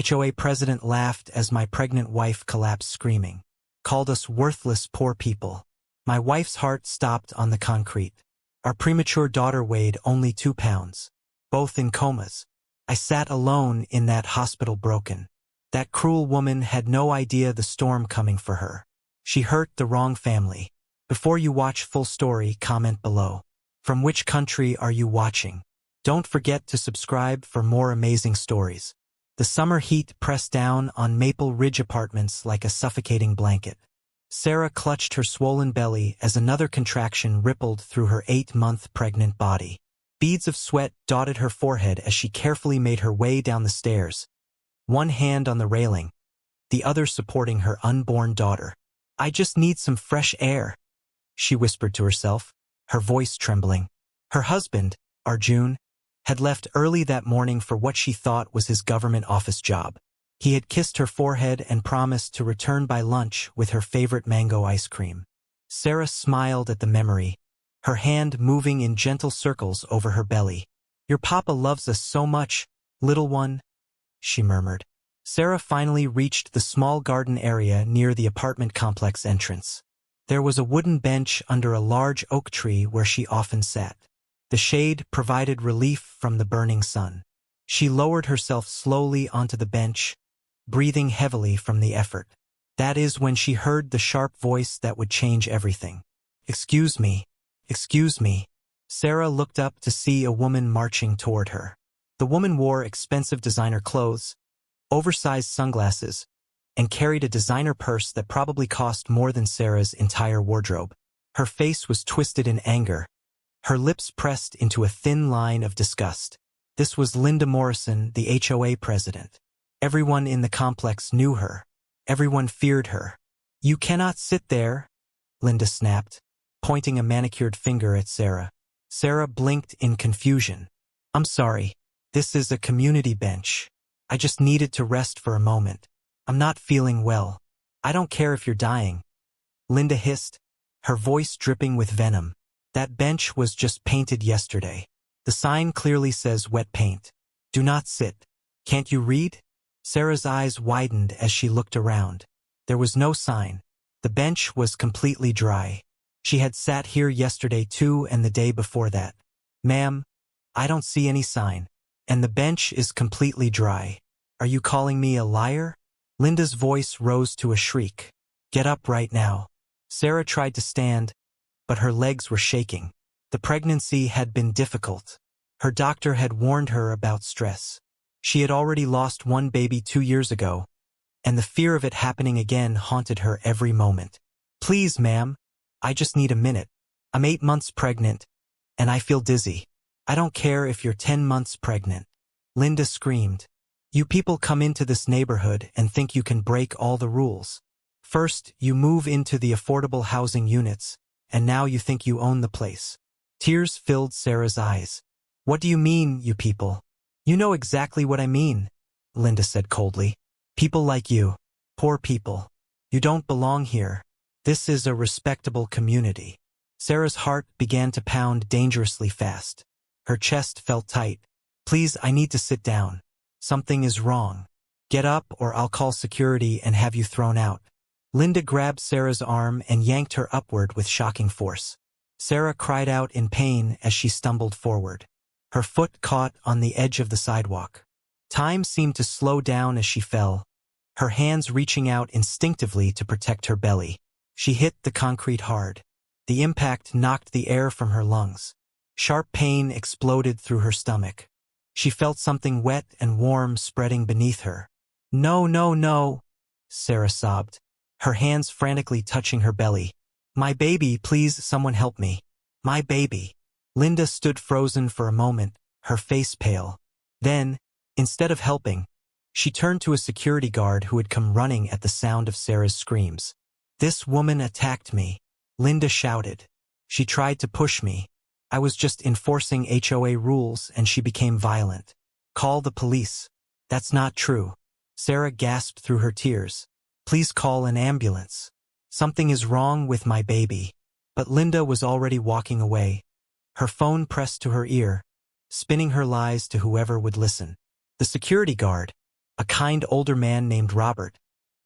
HOA president laughed as my pregnant wife collapsed screaming. Called us worthless poor people. My wife's heart stopped on the concrete. Our premature daughter weighed only 2 pounds. Both in comas. I sat alone in that hospital broken. That cruel woman had no idea the storm coming for her. She hurt the wrong family. Before you watch full story, comment below. From which country are you watching? Don't forget to subscribe for more amazing stories. The summer heat pressed down on Maple Ridge Apartments like a suffocating blanket. Sarah clutched her swollen belly as another contraction rippled through her 8-month pregnant body. Beads of sweat dotted her forehead as she carefully made her way down the stairs, one hand on the railing, the other supporting her unborn daughter. I just need some fresh air, she whispered to herself, her voice trembling. Her husband, Arjun, had left early that morning for what she thought was his government office job. He had kissed her forehead and promised to return by lunch with her favorite mango ice cream. Sarah smiled at the memory, her hand moving in gentle circles over her belly. Your papa loves us so much, little one, she murmured. Sarah finally reached the small garden area near the apartment complex entrance. There was a wooden bench under a large oak tree where she often sat. The shade provided relief from the burning sun. She lowered herself slowly onto the bench, breathing heavily from the effort. That is when she heard the sharp voice that would change everything. Excuse me. Excuse me. Sarah looked up to see a woman marching toward her. The woman wore expensive designer clothes, oversized sunglasses, and carried a designer purse that probably cost more than Sarah's entire wardrobe. Her face was twisted in anger, her lips pressed into a thin line of disgust. This was Linda Morrison, the HOA president. Everyone in the complex knew her. Everyone feared her. You cannot sit there, Linda snapped, pointing a manicured finger at Sarah. Sarah blinked in confusion. I'm sorry. This is a community bench. I just needed to rest for a moment. I'm not feeling well. I don't care if you're dying, Linda hissed, her voice dripping with venom. That bench was just painted yesterday. The sign clearly says wet paint. Do not sit. Can't you read? Sarah's eyes widened as she looked around. There was no sign. The bench was completely dry. She had sat here yesterday too and the day before that. Ma'am, I don't see any sign. And the bench is completely dry. Are you calling me a liar? Linda's voice rose to a shriek. Get up right now. Sarah tried to stand, but her legs were shaking. The pregnancy had been difficult. Her doctor had warned her about stress. She had already lost one baby 2 years ago, and the fear of it happening again haunted her every moment. Please, ma'am, I just need a minute. I'm 8 months pregnant, and I feel dizzy. I don't care if you're 10 months pregnant. Linda screamed. You people come into this neighborhood and think you can break all the rules. First, you move into the affordable housing units, and now you think you own the place. Tears filled Sarah's eyes. What do you mean, you people? You know exactly what I mean, Linda said coldly. People like you. Poor people. You don't belong here. This is a respectable community. Sarah's heart began to pound dangerously fast. Her chest felt tight. Please, I need to sit down. Something is wrong. Get up or I'll call security and have you thrown out. Linda grabbed Sarah's arm and yanked her upward with shocking force. Sarah cried out in pain as she stumbled forward. Her foot caught on the edge of the sidewalk. Time seemed to slow down as she fell, her hands reaching out instinctively to protect her belly. She hit the concrete hard. The impact knocked the air from her lungs. Sharp pain exploded through her stomach. She felt something wet and warm spreading beneath her. No, no, no, Sarah sobbed, her hands frantically touching her belly. My baby, please someone help me. My baby. Linda stood frozen for a moment, her face pale. Then, instead of helping, she turned to a security guard who had come running at the sound of Sarah's screams. This woman attacked me, Linda shouted. She tried to push me. I was just enforcing HOA rules and she became violent. Call the police. That's not true. Sarah gasped through her tears. Please call an ambulance. Something is wrong with my baby. But Linda was already walking away, her phone pressed to her ear, spinning her lies to whoever would listen. The security guard, A kind older man named Robert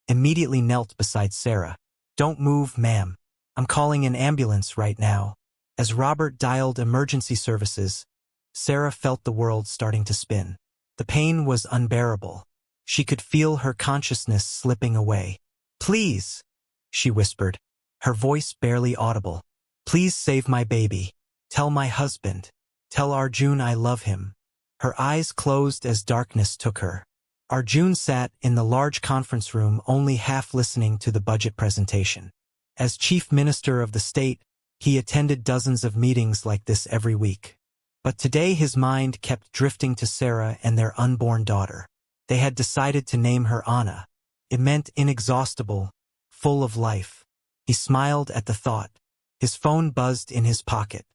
immediately knelt beside Sarah. "Don't move, ma'am. I'm calling an ambulance right now." As Robert dialed emergency services, Sarah felt the world starting to spin. The pain was unbearable. She could feel her consciousness slipping away. "Please," she whispered, her voice barely audible. "Please save my baby. Tell my husband. Tell Arjun I love him." Her eyes closed as darkness took her. Arjun sat in the large conference room only half listening to the budget presentation. As chief minister of the state, he attended dozens of meetings like this every week. But today his mind kept drifting to Sarah and their unborn daughter. They had decided to name her Anna. It meant inexhaustible, full of life. He smiled at the thought. His phone buzzed in his pocket.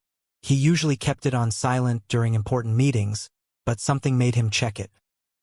He usually kept it on silent during important meetings, but something made him check it.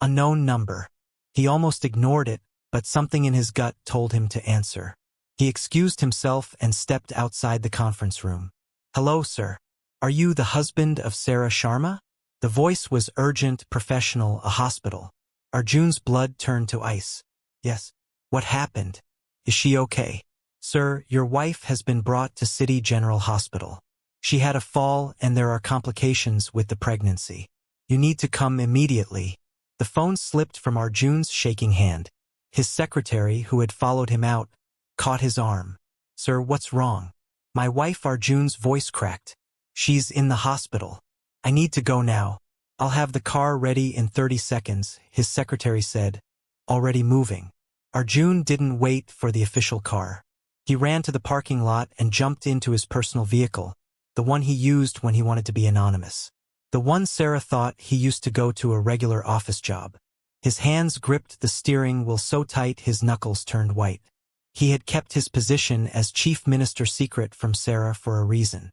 Unknown number. He almost ignored it, but something in his gut told him to answer. He excused himself and stepped outside the conference room. "Hello, sir. Are you the husband of Sarah Sharma?" The voice was urgent, professional, a hospital. Arjun's blood turned to ice. "Yes." "What happened? Is she okay?" "Sir, your wife has been brought to City General Hospital. She had a fall and there are complications with the pregnancy. You need to come immediately." The phone slipped from Arjun's shaking hand. His secretary, who had followed him out, caught his arm. "Sir, what's wrong?" "My wife," Arjun's voice cracked. "She's in the hospital. I need to go now." "I'll have the car ready in 30 seconds, his secretary said, already moving. Arjun didn't wait for the official car. He ran to the parking lot and jumped into his personal vehicle, the one he used when he wanted to be anonymous. The one Sarah thought he used to go to a regular office job. His hands gripped the steering wheel so tight his knuckles turned white. He had kept his position as chief minister secret from Sarah for a reason.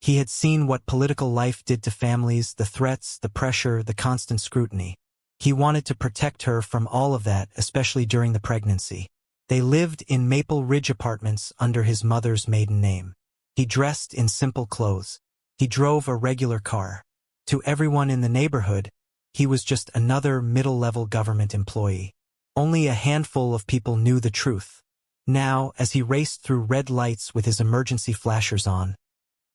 He had seen what political life did to families, the threats, the pressure, the constant scrutiny. He wanted to protect her from all of that, especially during the pregnancy. They lived in Maple Ridge Apartments under his mother's maiden name. He dressed in simple clothes. He drove a regular car. To everyone in the neighborhood, he was just another middle-level government employee. Only a handful of people knew the truth. Now, as he raced through red lights with his emergency flashers on,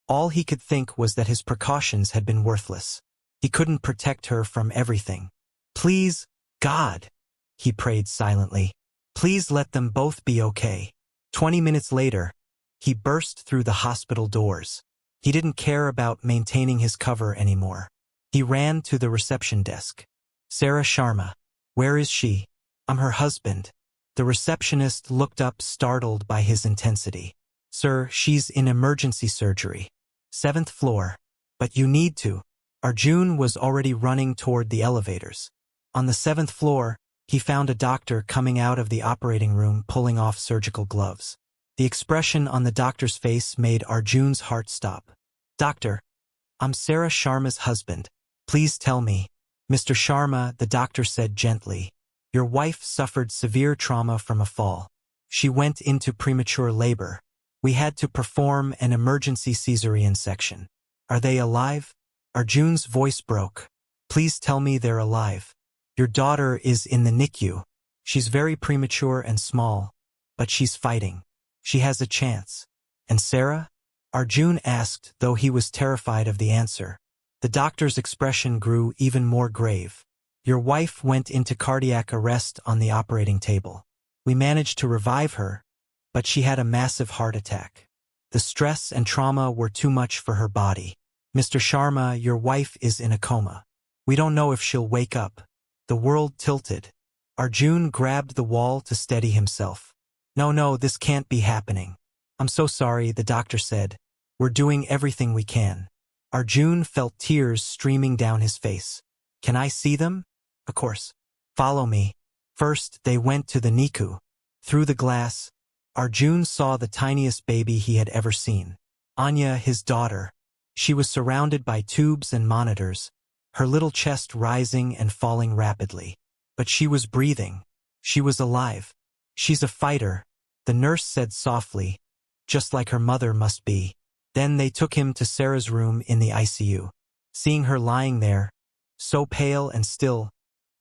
all he could think was that his precautions had been worthless. He couldn't protect her from everything. "Please, God," he prayed silently. "Please let them both be okay." 20 minutes later, he burst through the hospital doors. He didn't care about maintaining his cover anymore. He ran to the reception desk. "Sarah Sharma. Where is she?" "I'm her husband." The receptionist looked up, startled by his intensity. "Sir, she's in emergency surgery. 7th floor. But you need to." Arjun was already running toward the elevators. On the 7th floor, he found a doctor coming out of the operating room pulling off surgical gloves. The expression on the doctor's face made Arjun's heart stop. "Doctor, I'm Sarah Sharma's husband. Please tell me." "Mr. Sharma," the doctor said gently, "your wife suffered severe trauma from a fall. She went into premature labor. We had to perform an emergency cesarean section. Are they alive?" Arjun's voice broke. "Please tell me they're alive. Your daughter is in the NICU. She's very premature and small, but she's fighting. She has a chance." "And Sarah?" Arjun asked, though he was terrified of the answer. The doctor's expression grew even more grave. "Your wife went into cardiac arrest on the operating table. We managed to revive her, but she had a massive heart attack. The stress and trauma were too much for her body. Mr. Sharma, your wife is in a coma. We don't know if she'll wake up." The world tilted. Arjun grabbed the wall to steady himself. No, this can't be happening." "I'm so sorry," the doctor said. "We're doing everything we can." Arjun felt tears streaming down his face. "Can I see them?" "Of course. Follow me." First, they went to the NICU. Through the glass, Arjun saw the tiniest baby he had ever seen. Anya, his daughter. She was surrounded by tubes and monitors, her little chest rising and falling rapidly. But she was breathing. She was alive. "She's a fighter," the nurse said softly, "just like her mother must be." Then they took him to Sarah's room in the ICU. Seeing her lying there, so pale and still,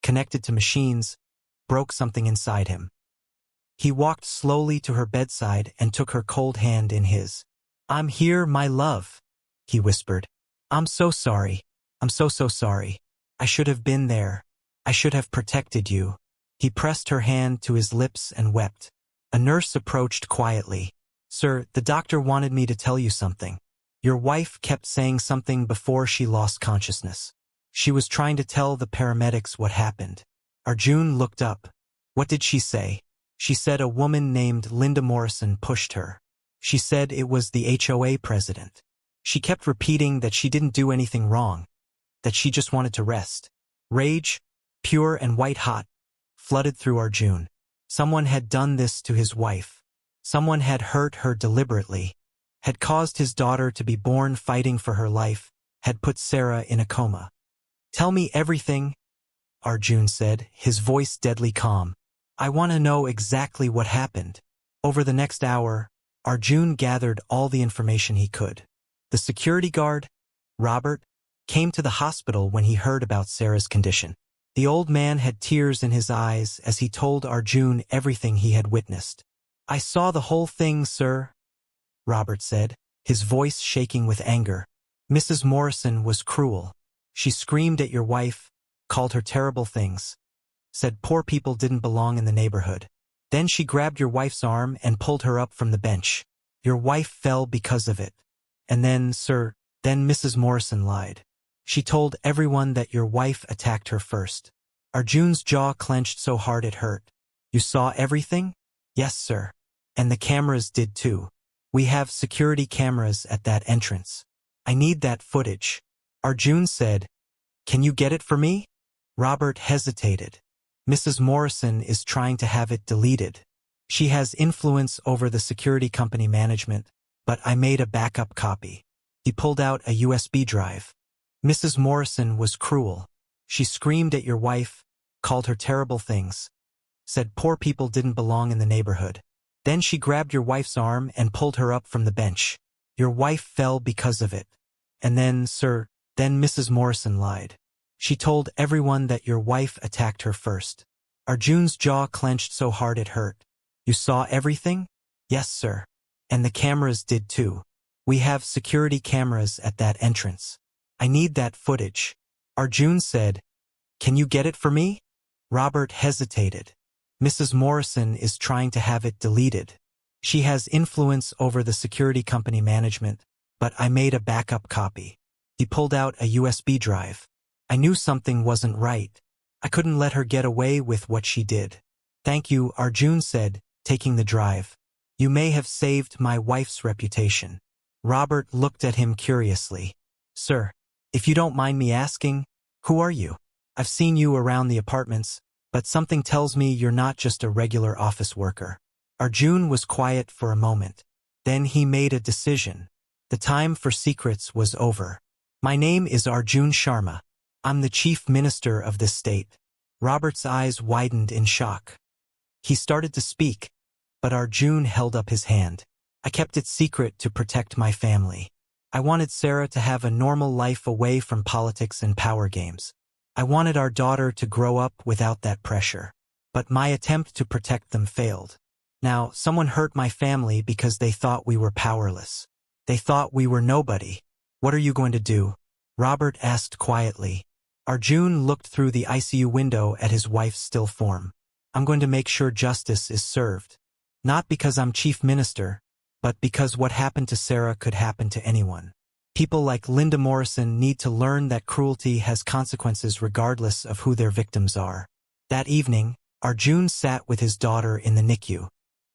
connected to machines, broke something inside him. He walked slowly to her bedside and took her cold hand in his. "I'm here, my love," he whispered. "I'm so sorry. I'm so sorry. I should have been there. I should have protected you." He pressed her hand to his lips and wept. A nurse approached quietly. "Sir, the doctor wanted me to tell you something. Your wife kept saying something before she lost consciousness. She was trying to tell the paramedics what happened." Arjun looked up. "What did she say?" "She said a woman named Linda Morrison pushed her. She said it was the HOA president. She kept repeating that she didn't do anything wrong, that she just wanted to rest." Rage, pure and white-hot, flooded through Arjun. Someone had done this to his wife. Someone had hurt her deliberately, had caused his daughter to be born fighting for her life, had put Sarah in a coma. "Tell me everything," Arjun said, his voice deadly calm. "I want to know exactly what happened." Over the next hour, Arjun gathered all the information he could. The security guard, Robert, came to the hospital when he heard about Sarah's condition. The old man had tears in his eyes as he told Arjun everything he had witnessed. "I saw the whole thing, sir," Robert said, his voice shaking with anger. "Mrs. Morrison was cruel. She screamed at your wife, called her terrible things, said poor people didn't belong in the neighborhood. Then she grabbed your wife's arm and pulled her up from the bench. Your wife fell because of it. And then, sir, then Mrs. Morrison lied. She told everyone that your wife attacked her first." Arjun's jaw clenched so hard it hurt. "You saw everything?" "Yes, sir. And the cameras did too. We have security cameras at that entrance. I need that footage." Arjun said, "Can you get it for me?" Robert hesitated. "Mrs. Morrison is trying to have it deleted. She has influence over the security company management, but I made a backup copy." He pulled out a USB drive. "Mrs. Morrison was cruel. She screamed at your wife, called her terrible things, said poor people didn't belong in the neighborhood. Then she grabbed your wife's arm and pulled her up from the bench. Your wife fell because of it. And then, sir, then Mrs. Morrison lied. She told everyone that your wife attacked her first." Arjun's jaw clenched so hard it hurt. "You saw everything?" "Yes, sir. And the cameras did too. We have security cameras at that entrance. I need that footage." Arjun said, "Can you get it for me?" Robert hesitated. "Mrs. Morrison is trying to have it deleted. She has influence over the security company management, but I made a backup copy." He pulled out a USB drive. "I knew something wasn't right. I couldn't let her get away with what she did." "Thank you," Arjun said, taking the drive. "You may have saved my wife's reputation." Robert looked at him curiously. "Sir, if you don't mind me asking, who are you? I've seen you around the apartments, but something tells me you're not just a regular office worker." Arjun was quiet for a moment. Then he made a decision. The time for secrets was over. "My name is Arjun Sharma. I'm the chief minister of this state." Robert's eyes widened in shock. He started to speak, but Arjun held up his hand. "I kept it secret to protect my family. I wanted Sarah to have a normal life away from politics and power games. I wanted our daughter to grow up without that pressure. But my attempt to protect them failed. Now, someone hurt my family because they thought we were powerless. They thought we were nobody. What are you going to do?" Robert asked quietly. Arjun looked through the ICU window at his wife's still form. "I'm going to make sure justice is served. Not because I'm chief minister, but because what happened to Sarah could happen to anyone. People like Linda Morrison need to learn that cruelty has consequences regardless of who their victims are." That evening, Arjun sat with his daughter in the NICU.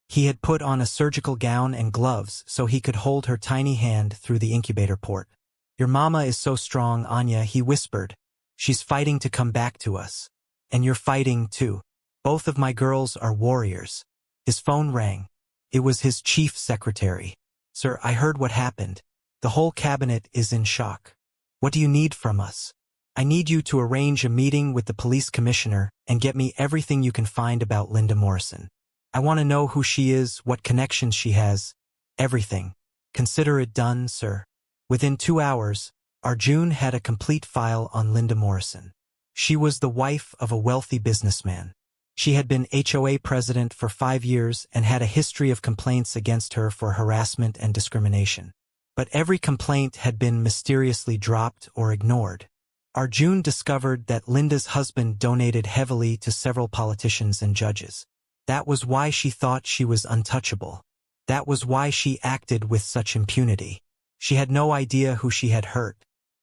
He had put on a surgical gown and gloves so he could hold her tiny hand through the incubator port. "Your mama is so strong, Anya," he whispered. "She's fighting to come back to us. And you're fighting too. Both of my girls are warriors." His phone rang. It was his chief secretary. "Sir, I heard what happened. The whole cabinet is in shock. What do you need from us?" "I need you to arrange a meeting with the police commissioner and get me everything you can find about Linda Morrison. I want to know who she is, what connections she has, everything. Consider it done, sir." Within 2 hours, Arjun had a complete file on Linda Morrison. She was the wife of a wealthy businessman. She had been HOA president for 5 years and had a history of complaints against her for harassment and discrimination. But every complaint had been mysteriously dropped or ignored. Arjun discovered that Linda's husband donated heavily to several politicians and judges. That was why she thought she was untouchable. That was why she acted with such impunity. She had no idea who she had hurt.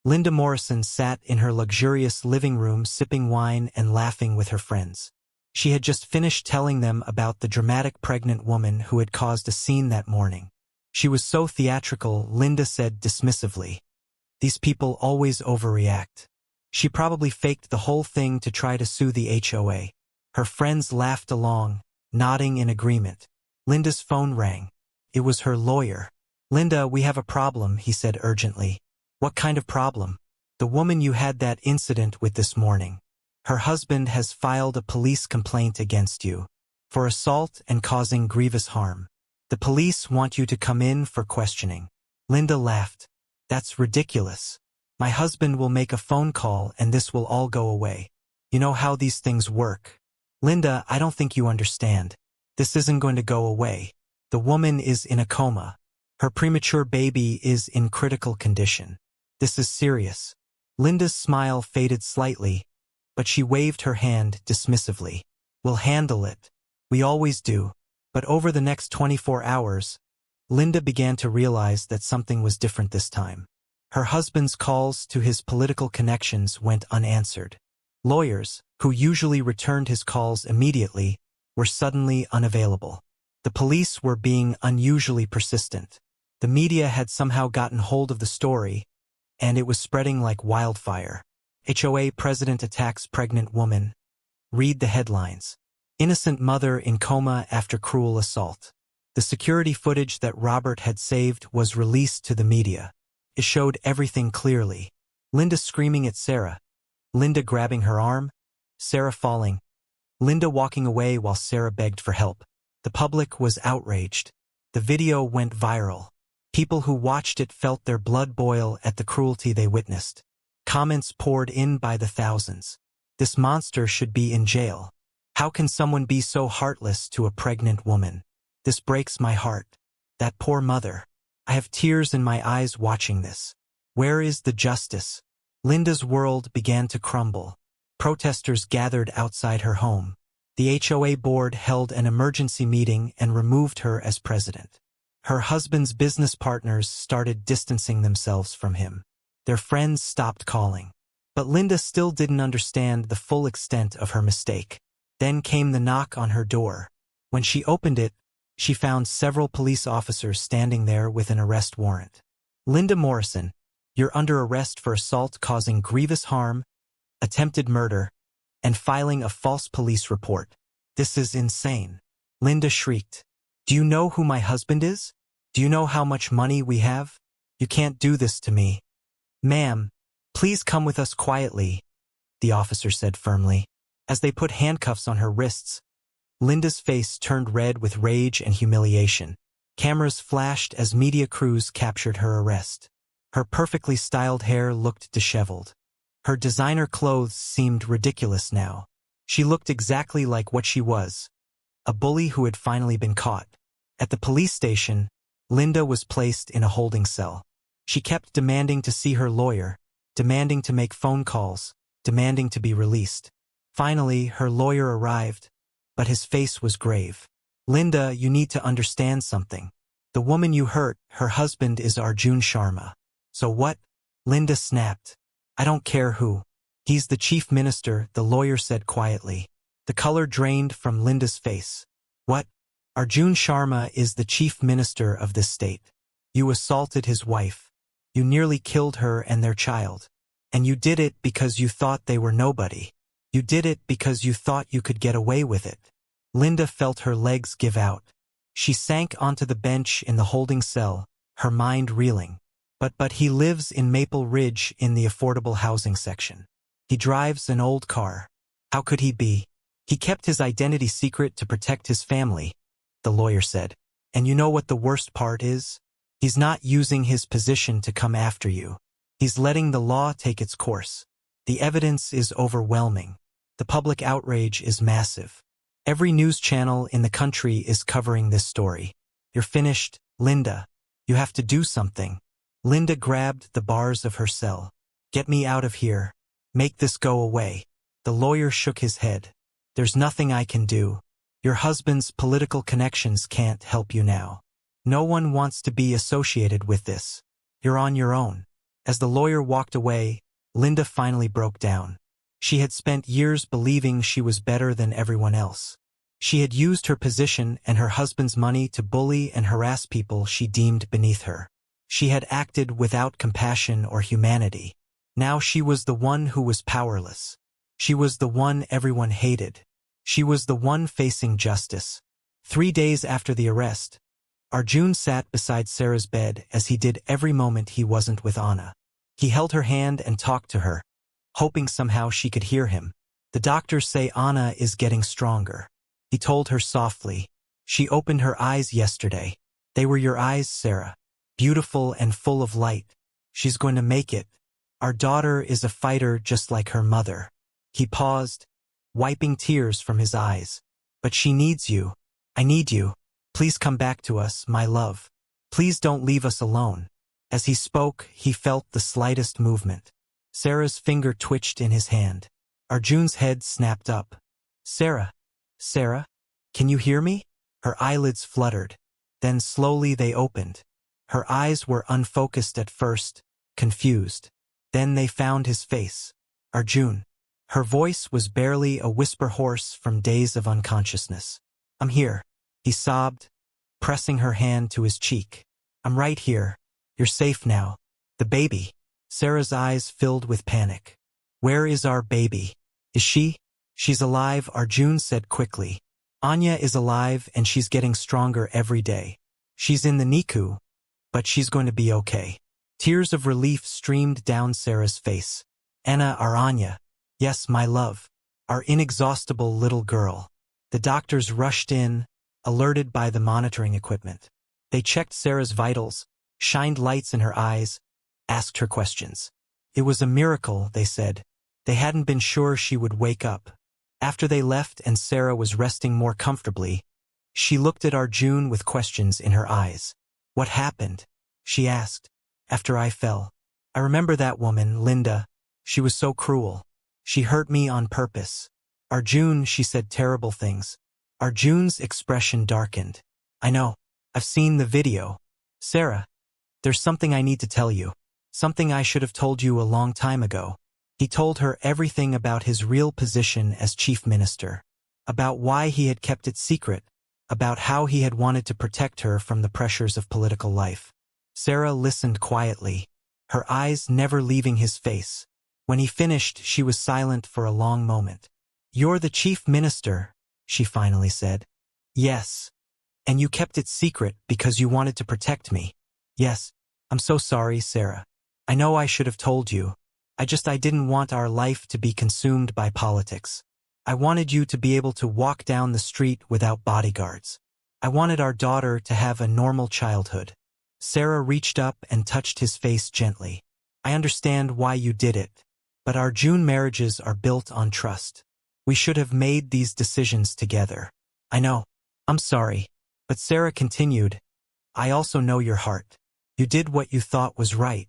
Linda Morrison sat in her luxurious living room sipping wine and laughing with her friends. She had just finished telling them about the dramatic pregnant woman who had caused a scene that morning. She was so theatrical, Linda said dismissively. These people always overreact. She probably faked the whole thing to try to sue the HOA. Her friends laughed along, nodding in agreement. Linda's phone rang. It was her lawyer. Linda, we have a problem, he said urgently. What kind of problem? The woman you had that incident with this morning. Her husband has filed a police complaint against you for assault and causing grievous harm. The police want you to come in for questioning. Linda laughed. That's ridiculous. My husband will make a phone call and this will all go away. You know how these things work. Linda, I don't think you understand. This isn't going to go away. The woman is in a coma. Her premature baby is in critical condition. This is serious. Linda's smile faded slightly, but she waved her hand dismissively. We'll handle it. We always do. But over the next 24 hours, Linda began to realize that something was different this time. Her husband's calls to his political connections went unanswered. Lawyers, who usually returned his calls immediately, were suddenly unavailable. The police were being unusually persistent. The media had somehow gotten hold of the story, and it was spreading like wildfire. HOA president attacks pregnant woman. Read the headlines. Innocent mother in coma after cruel assault. The security footage that Robert had saved was released to the media. It showed everything clearly. Linda screaming at Sarah. Linda grabbing her arm. Sarah falling. Linda walking away while Sarah begged for help. The public was outraged. The video went viral. People who watched it felt their blood boil at the cruelty they witnessed. Comments poured in by the thousands. This monster should be in jail. How can someone be so heartless to a pregnant woman? This breaks my heart. That poor mother. I have tears in my eyes watching this. Where is the justice? Linda's world began to crumble. Protesters gathered outside her home. The HOA board held an emergency meeting and removed her as president. Her husband's business partners started distancing themselves from him. Their friends stopped calling. But Linda still didn't understand the full extent of her mistake. Then came the knock on her door. When she opened it, she found several police officers standing there with an arrest warrant. Linda Morrison, you're under arrest for assault causing grievous harm, attempted murder, and filing a false police report. This is insane. Linda shrieked. Do you know who my husband is? Do you know how much money we have? You can't do this to me. Ma'am, please come with us quietly, the officer said firmly. As they put handcuffs on her wrists, Linda's face turned red with rage and humiliation. Cameras flashed as media crews captured her arrest. Her perfectly styled hair looked disheveled. Her designer clothes seemed ridiculous now. She looked exactly like what she was, a bully who had finally been caught. At the police station, Linda was placed in a holding cell. She kept demanding to see her lawyer, demanding to make phone calls, demanding to be released. Finally, her lawyer arrived, but his face was grave. Linda, you need to understand something. The woman you hurt, her husband is Arjun Sharma. So what? Linda snapped. I don't care who. He's the chief minister, the lawyer said quietly. The color drained from Linda's face. What? Arjun Sharma is the chief minister of this state. You assaulted his wife. You nearly killed her and their child. And you did it because you thought they were nobody. You did it because you thought you could get away with it. Linda felt her legs give out. She sank onto the bench in the holding cell, her mind reeling. But he lives in Maple Ridge in the affordable housing section. He drives an old car. How could he be? He kept his identity secret to protect his family, the lawyer said. And you know what the worst part is? He's not using his position to come after you. He's letting the law take its course. The evidence is overwhelming. The public outrage is massive. Every news channel in the country is covering this story. You're finished, Linda. You have to do something. Linda grabbed the bars of her cell. Get me out of here. Make this go away. The lawyer shook his head. There's nothing I can do. Your husband's political connections can't help you now. No one wants to be associated with this. You're on your own. As the lawyer walked away, Linda finally broke down. She had spent years believing she was better than everyone else. She had used her position and her husband's money to bully and harass people she deemed beneath her. She had acted without compassion or humanity. Now she was the one who was powerless. She was the one everyone hated. She was the one facing justice. 3 days after the arrest, Arjun sat beside Sarah's bed as he did every moment he wasn't with Anna. He held her hand and talked to her, hoping somehow she could hear him. The doctors say Anna is getting stronger. He told her softly. She opened her eyes yesterday. They were your eyes, Sarah. Beautiful and full of light. She's going to make it. Our daughter is a fighter just like her mother. He paused, wiping tears from his eyes. But she needs you. I need you. Please come back to us, my love. Please don't leave us alone. As he spoke, he felt the slightest movement. Sarah's finger twitched in his hand. Arjun's head snapped up. Sarah, can you hear me? Her eyelids fluttered. Then slowly they opened. Her eyes were unfocused at first, confused. Then they found his face. Arjun. Her voice was barely a whisper hoarse from days of unconsciousness. I'm here, he sobbed, pressing her hand to his cheek. I'm right here. You're safe now. The baby. Sarah's eyes filled with panic. Where is our baby? Is she? She's alive, Arjun said quickly. Anya is alive and she's getting stronger every day. She's in the NICU, but she's going to be okay. Tears of relief streamed down Sarah's face. Anna, our Anya. Yes, my love. Our inexhaustible little girl. The doctors rushed in, alerted by the monitoring equipment. They checked Sarah's vitals, shined lights in her eyes, asked her questions. It was a miracle, they said. They hadn't been sure she would wake up. After they left and Sarah was resting more comfortably, she looked at Arjun with questions in her eyes. What happened? She asked. After I fell. I remember that woman, Linda. She was so cruel. She hurt me on purpose. Arjun, she said terrible things. Arjun's expression darkened. I know. I've seen the video. Sarah, there's something I need to tell you. Something I should have told you a long time ago. He told her everything about his real position as chief minister, about why he had kept it secret, about how he had wanted to protect her from the pressures of political life. Sarah listened quietly, her eyes never leaving his face. When he finished, she was silent for a long moment. You're the chief minister, she finally said. Yes. And you kept it secret because you wanted to protect me. Yes. I'm so sorry, Sarah. I know I should have told you. I didn't want our life to be consumed by politics. I wanted you to be able to walk down the street without bodyguards. I wanted our daughter to have a normal childhood. Sarah reached up and touched his face gently. I understand why you did it. But Arjun marriages are built on trust. We should have made these decisions together. I know. I'm sorry. But Sarah continued. I also know your heart. You did what you thought was right.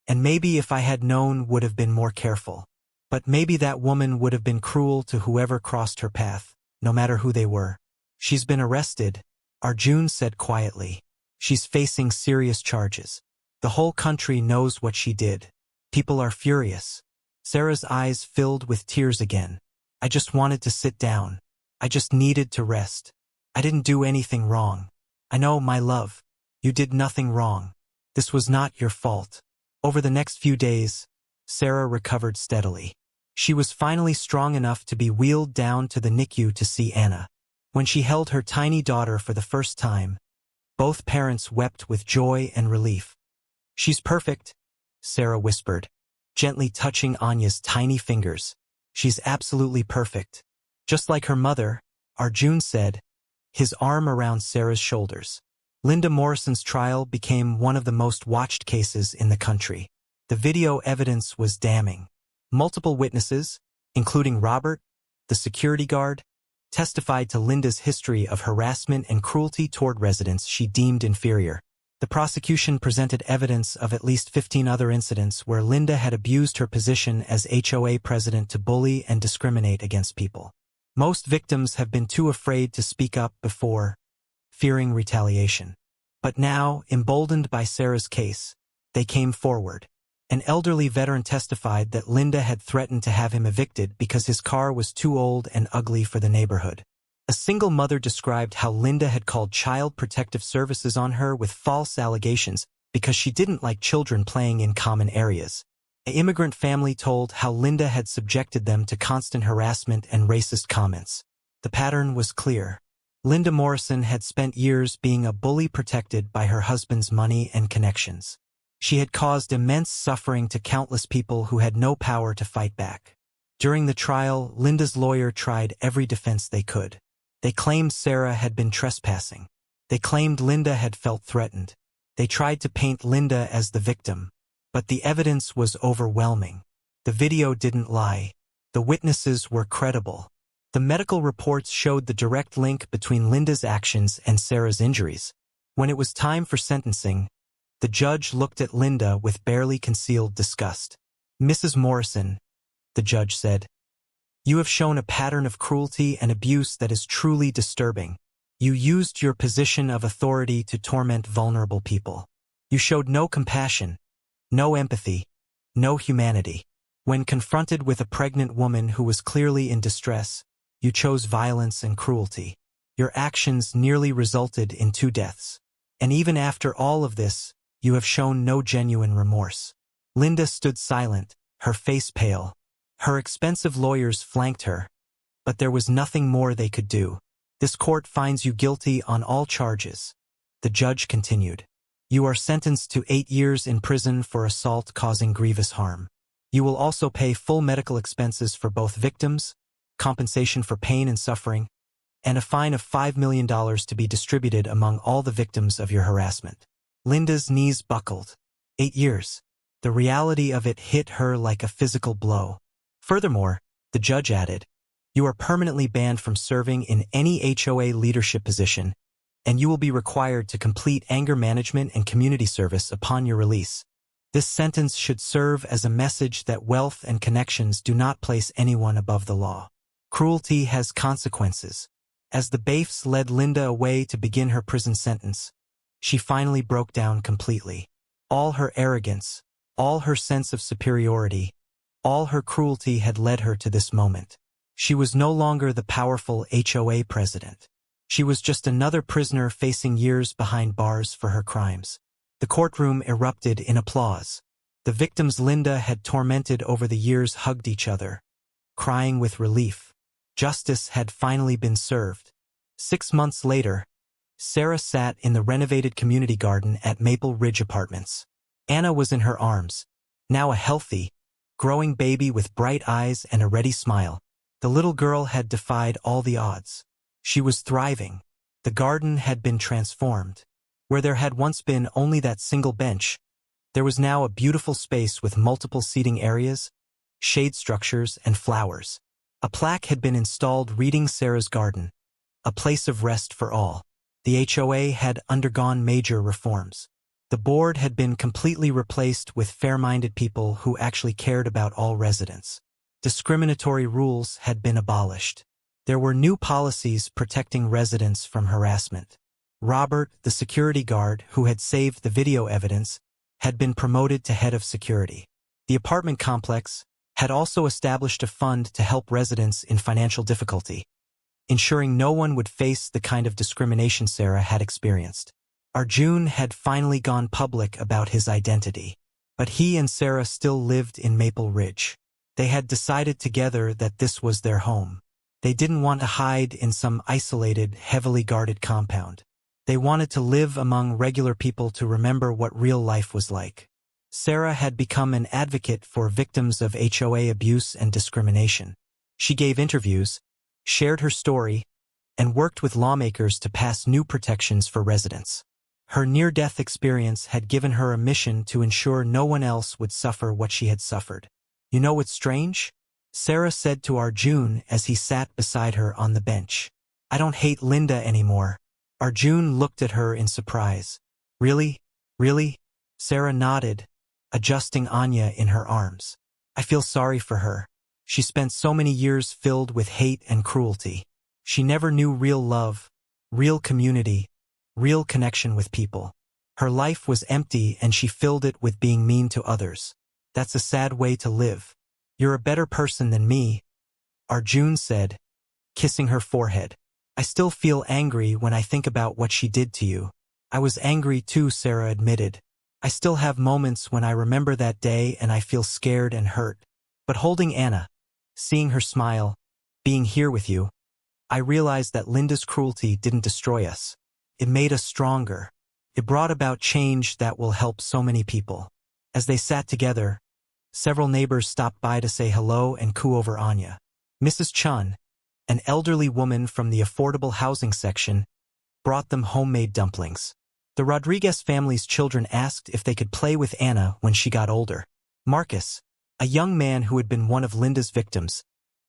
And maybe if I had known would have been more careful. But maybe that woman would have been cruel to whoever crossed her path, no matter who they were. She's been arrested, Arjun said quietly. She's facing serious charges. The whole country knows what she did. People are furious. Sarah's eyes filled with tears again. I just wanted to sit down. I just needed to rest. I didn't do anything wrong. I know, my love. You did nothing wrong. This was not your fault. Over the next few days, Sarah recovered steadily. She was finally strong enough to be wheeled down to the NICU to see Anna. When she held her tiny daughter for the first time, both parents wept with joy and relief. She's perfect, Sarah whispered, gently touching Anya's tiny fingers. She's absolutely perfect. Just like her mother, Arjun said, his arm around Sarah's shoulders. Linda Morrison's trial became one of the most watched cases in the country. The video evidence was damning. Multiple witnesses, including Robert, the security guard, testified to Linda's history of harassment and cruelty toward residents she deemed inferior. The prosecution presented evidence of at least 15 other incidents where Linda had abused her position as HOA president to bully and discriminate against people. Most victims have been too afraid to speak up before, fearing retaliation. But now, emboldened by Sarah's case, they came forward. An elderly veteran testified that Linda had threatened to have him evicted because his car was too old and ugly for the neighborhood. A single mother described how Linda had called Child Protective Services on her with false allegations because she didn't like children playing in common areas. An immigrant family told how Linda had subjected them to constant harassment and racist comments. The pattern was clear. Linda Morrison had spent years being a bully protected by her husband's money and connections. She had caused immense suffering to countless people who had no power to fight back. During the trial, Linda's lawyer tried every defense they could. They claimed Sarah had been trespassing. They claimed Linda had felt threatened. They tried to paint Linda as the victim. But the evidence was overwhelming. The video didn't lie. The witnesses were credible. The medical reports showed the direct link between Linda's actions and Sarah's injuries. When it was time for sentencing, the judge looked at Linda with barely concealed disgust. "Mrs. Morrison," the judge said, "you have shown a pattern of cruelty and abuse that is truly disturbing. You used your position of authority to torment vulnerable people. You showed no compassion, no empathy, no humanity. When confronted with a pregnant woman who was clearly in distress, you chose violence and cruelty. Your actions nearly resulted in 2 deaths. And even after all of this, you have shown no genuine remorse." Linda stood silent, her face pale. Her expensive lawyers flanked her, but there was nothing more they could do. "This court finds you guilty on all charges," the judge continued. "You are sentenced to 8 years in prison for assault causing grievous harm. You will also pay full medical expenses for both victims, compensation for pain and suffering, and a fine of $5 million to be distributed among all the victims of your harassment." Linda's knees buckled. 8 years. The reality of it hit her like a physical blow. Furthermore, the judge added, "You are permanently banned from serving in any HOA leadership position, and you will be required to complete anger management and community service upon your release." This sentence should serve as a message that wealth and connections do not place anyone above the law. Cruelty has consequences. As the bailiffs led Linda away to begin her prison sentence, she finally broke down completely. All her arrogance, all her sense of superiority, all her cruelty had led her to this moment. She was no longer the powerful HOA president. She was just another prisoner facing years behind bars for her crimes. The courtroom erupted in applause. The victims Linda had tormented over the years hugged each other, crying with relief. Justice had finally been served. 6 months later, Sarah sat in the renovated community garden at Maple Ridge Apartments. Anna was in her arms, now a healthy, growing baby with bright eyes and a ready smile. The little girl had defied all the odds. She was thriving. The garden had been transformed. Where there had once been only that single bench, there was now a beautiful space with multiple seating areas, shade structures, and flowers. A plaque had been installed reading Sarah's garden, a place of rest for all. The HOA had undergone major reforms. The board had been completely replaced with fair-minded people who actually cared about all residents. Discriminatory rules had been abolished. There were new policies protecting residents from harassment. Robert, the security guard who had saved the video evidence, had been promoted to head of security. The apartment complex had also established a fund to help residents in financial difficulty, ensuring no one would face the kind of discrimination Sarah had experienced. Arjun had finally gone public about his identity, but he and Sarah still lived in Maple Ridge. They had decided together that this was their home. They didn't want to hide in some isolated, heavily guarded compound. They wanted to live among regular people to remember what real life was like. Sarah had become an advocate for victims of HOA abuse and discrimination. She gave interviews, shared her story, and worked with lawmakers to pass new protections for residents. Her near-death experience had given her a mission to ensure no one else would suffer what she had suffered. You know what's strange? Sarah said to Arjun as he sat beside her on the bench. I don't hate Linda anymore. Arjun looked at her in surprise. Really? Really? Sarah nodded, adjusting Anya in her arms. I feel sorry for her. She spent so many years filled with hate and cruelty. She never knew real love, real community, real connection with people. Her life was empty and she filled it with being mean to others. That's a sad way to live. You're a better person than me, Arjun said, kissing her forehead. I still feel angry when I think about what she did to you. I was angry too, Sarah admitted. I still have moments when I remember that day and I feel scared and hurt. But holding Anna, seeing her smile, being here with you, I realized that Linda's cruelty didn't destroy us. It made us stronger. It brought about change that will help so many people. As they sat together, several neighbors stopped by to say hello and coo over Anya. Mrs. Chun, an elderly woman from the affordable housing section, brought them homemade dumplings. The Rodriguez family's children asked if they could play with Anna when she got older. Marcus, a young man who had been one of Linda's victims,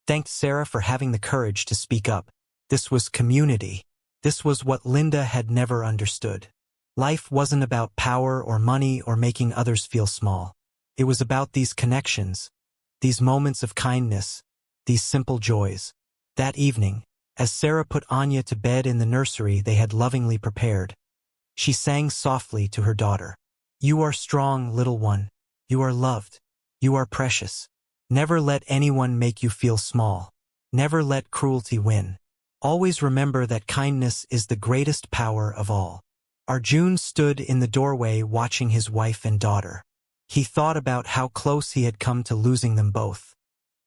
thanked Sarah for having the courage to speak up. This was community. This was what Linda had never understood. Life wasn't about power or money or making others feel small. It was about these connections, these moments of kindness, these simple joys. That evening, as Sarah put Anya to bed in the nursery they had lovingly prepared, she sang softly to her daughter. You are strong, little one. You are loved. You are precious. Never let anyone make you feel small. Never let cruelty win. Always remember that kindness is the greatest power of all. Arjun stood in the doorway watching his wife and daughter. He thought about how close he had come to losing them both.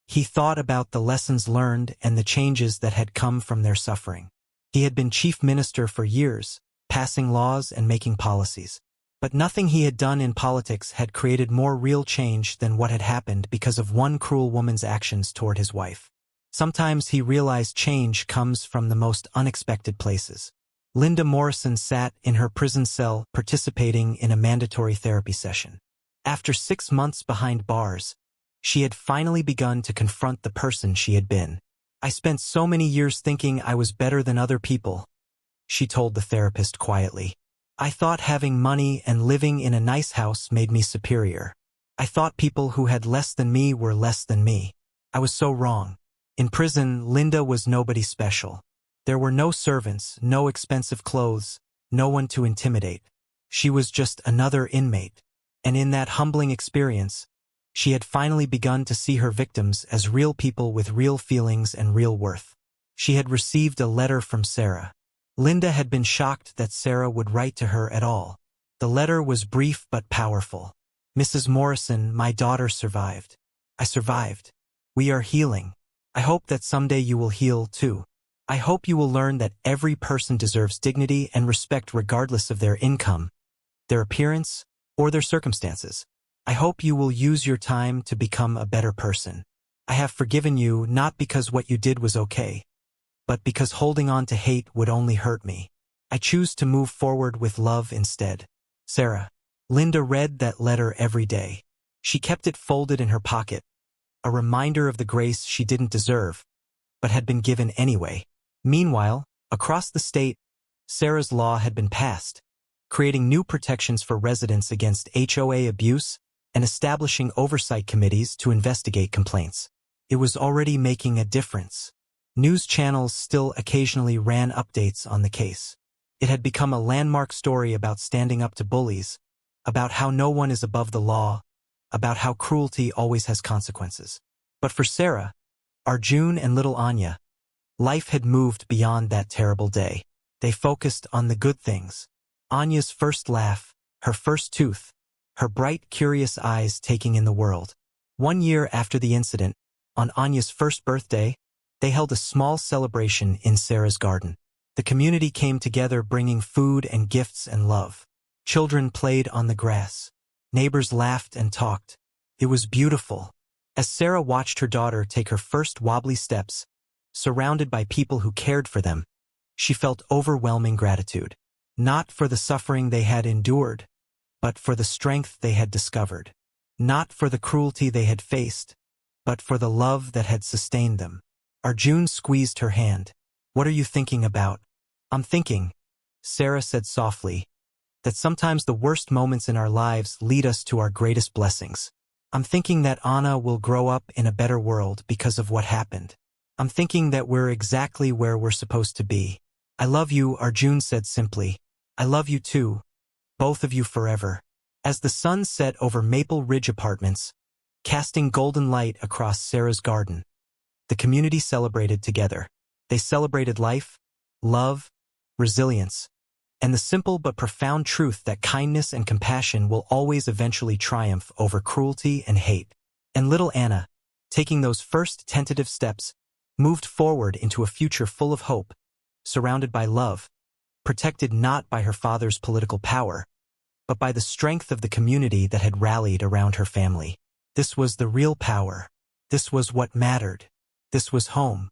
He thought about the lessons learned and the changes that had come from their suffering. He had been chief minister for years, passing laws and making policies. But nothing he had done in politics had created more real change than what had happened because of one cruel woman's actions toward his wife. Sometimes he realized change comes from the most unexpected places. Linda Morrison sat in her prison cell participating in a mandatory therapy session. After 6 months behind bars, she had finally begun to confront the person she had been. I spent so many years thinking I was better than other people, she told the therapist quietly. I thought having money and living in a nice house made me superior. I thought people who had less than me were less than me. I was so wrong. In prison, Linda was nobody special. There were no servants, no expensive clothes, no one to intimidate. She was just another inmate. And in that humbling experience, she had finally begun to see her victims as real people with real feelings and real worth. She had received a letter from Sarah. Linda had been shocked that Sarah would write to her at all. The letter was brief but powerful. Mrs. Morrison, my daughter survived. I survived. We are healing. I hope that someday you will heal too. I hope you will learn that every person deserves dignity and respect regardless of their income, their appearance, or their circumstances. I hope you will use your time to become a better person. I have forgiven you not because what you did was okay, but because holding on to hate would only hurt me. I choose to move forward with love instead. Sarah. Linda read that letter every day. She kept it folded in her pocket, a reminder of the grace she didn't deserve, but had been given anyway. Meanwhile, across the state, Sarah's law had been passed, creating new protections for residents against HOA abuse and establishing oversight committees to investigate complaints. It was already making a difference. News channels still occasionally ran updates on the case. It had become a landmark story about standing up to bullies, about how no one is above the law, about how cruelty always has consequences. But for Sarah, Arjun and little Anya, life had moved beyond that terrible day. They focused on the good things. Anya's first laugh, her first tooth, her bright, curious eyes taking in the world. 1 year after the incident, on Anya's first birthday, they held a small celebration in Sarah's garden. The community came together bringing food and gifts and love. Children played on the grass. Neighbors laughed and talked. It was beautiful. As Sarah watched her daughter take her first wobbly steps, surrounded by people who cared for them, she felt overwhelming gratitude. Not for the suffering they had endured, but for the strength they had discovered. Not for the cruelty they had faced, but for the love that had sustained them. Arjun squeezed her hand. "What are you thinking about?" "I'm thinking," Sarah said softly, "that sometimes the worst moments in our lives lead us to our greatest blessings. I'm thinking that Anna will grow up in a better world because of what happened. I'm thinking that we're exactly where we're supposed to be." "I love you," Arjun said simply. "I love you too. Both of you forever." As the sun set over Maple Ridge Apartments, casting golden light across Sarah's garden, the community celebrated together. They celebrated life, love, resilience, and the simple but profound truth that kindness and compassion will always eventually triumph over cruelty and hate. And little Anna, taking those first tentative steps, moved forward into a future full of hope, surrounded by love, protected not by her father's political power, but by the strength of the community that had rallied around her family. This was the real power. This was what mattered. This was home.